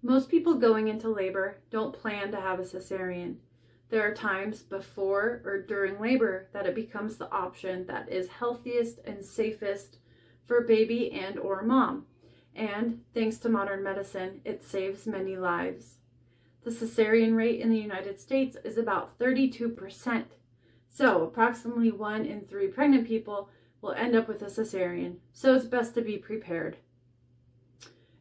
Most people going into labor don't plan to have a cesarean. There are times before or during labor that it becomes the option that is healthiest and safest for baby and or mom. And thanks to modern medicine, it saves many lives. The cesarean rate in the United States is about 32%. So approximately 1 in 3 pregnant people will end up with a cesarean. So it's best to be prepared.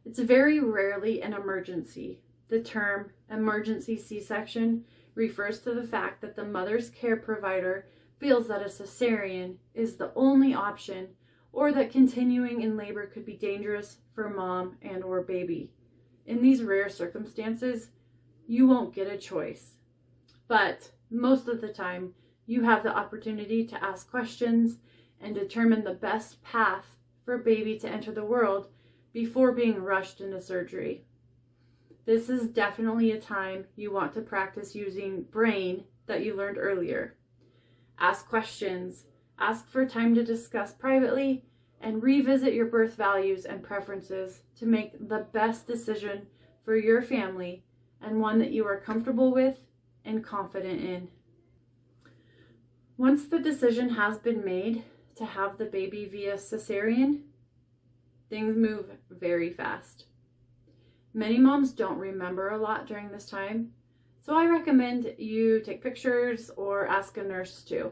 It's very rarely an emergency. The term emergency C-section refers to the fact that the mother's care provider feels that a cesarean is the only option, or that continuing in labor could be dangerous for mom and or baby. In these rare circumstances, you won't get a choice. But most of the time, you have the opportunity to ask questions and determine the best path for baby to enter the world before being rushed into surgery. This is definitely a time you want to practice using brain that you learned earlier. Ask questions, ask for time to discuss privately, and revisit your birth values and preferences to make the best decision for your family and one that you are comfortable with and confident in. Once the decision has been made to have the baby via cesarean, things move very fast. Many moms don't remember a lot during this time, so I recommend you take pictures or ask a nurse to.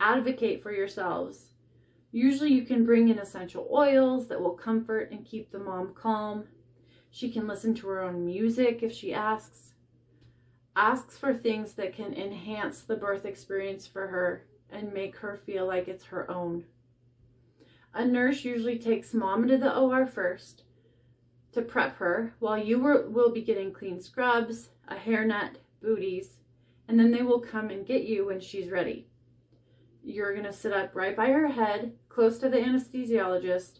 Advocate for yourselves. Usually you can bring in essential oils that will comfort and keep the mom calm. She can listen to her own music if she asks. Asks for things that can enhance the birth experience for her and make her feel like it's her own. A nurse usually takes mom to the OR first to prep her, while you will be getting clean scrubs, a hairnet, booties, and then they will come and get you when she's ready. You're going to sit up right by her head, close to the anesthesiologist,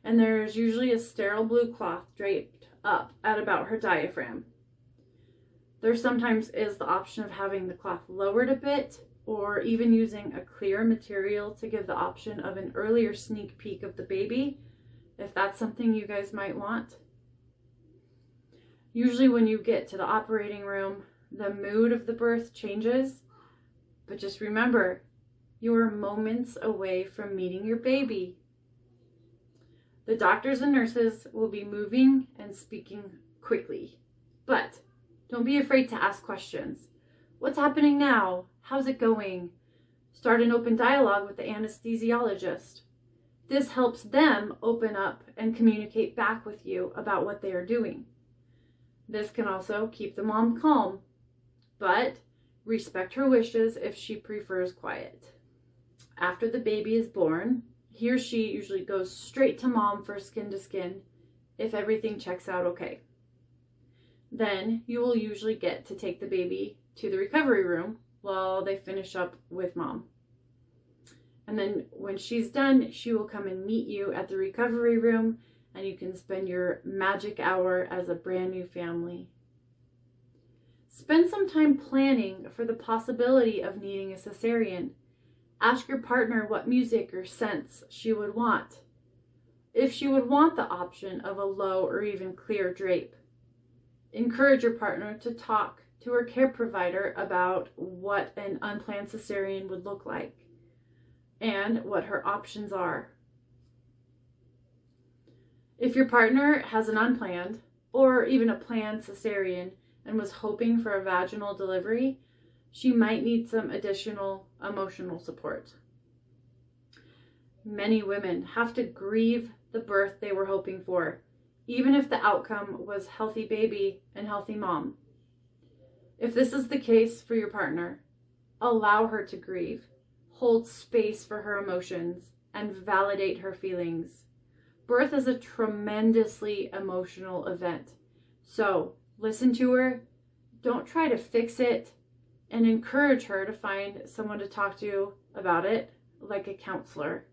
and there's usually a sterile blue cloth draped up at about her diaphragm. There sometimes is the option of having the cloth lowered a bit, or even using a clear material to give the option of an earlier sneak peek of the baby, if that's something you guys might want. Usually when you get to the operating room, the mood of the birth changes, but just remember, you are moments away from meeting your baby. The doctors and nurses will be moving and speaking quickly, but don't be afraid to ask questions. What's happening now? How's it going? Start an open dialogue with the anesthesiologist. This helps them open up and communicate back with you about what they are doing. This can also keep the mom calm, but respect her wishes if she prefers quiet. After the baby is born, he or she usually goes straight to mom for skin to skin if everything checks out okay. Then you will usually get to take the baby to the recovery room while they finish up with mom. And then when she's done, she will come and meet you at the recovery room, and you can spend your magic hour as a brand new family. Spend some time planning for the possibility of needing a cesarean. Ask your partner what music or scents she would want. If she would want the option of a low or even clear drape. Encourage your partner to talk to her care provider about what an unplanned cesarean would look like and what her options are. If your partner has an unplanned or even a planned cesarean and was hoping for a vaginal delivery, she might need some additional emotional support. Many women have to grieve the birth they were hoping for, even if the outcome was healthy baby and healthy mom. If this is the case for your partner, allow her to grieve, hold space for her emotions, and validate her feelings. Birth is a tremendously emotional event, so listen to her, don't try to fix it, and encourage her to find someone to talk to about it, like a counselor.